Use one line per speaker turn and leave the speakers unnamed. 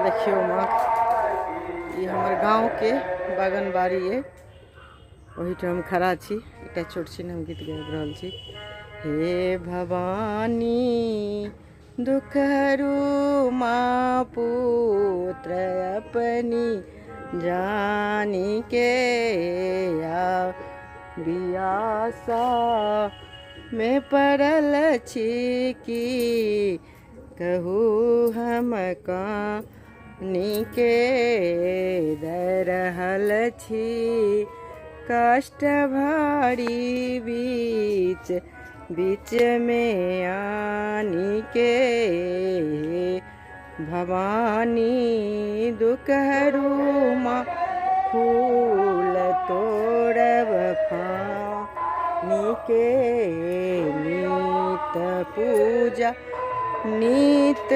देखियो माँ, ये हमारे गांव के बागन बाड़ी है, वही हम खड़ा छी। एक छोट छी हम गीत गाबि रहल छी। हे भवानी दुख हरू माँ पुत्र अपनी जानी के आ बियासा में पड़ल छी की कहू हम कानी के दे रहल छी कष्ट भारी बीच बीच में आनी के भवानी दुख हरू माँ फूल तोड़ब फानी के नित पूजा नित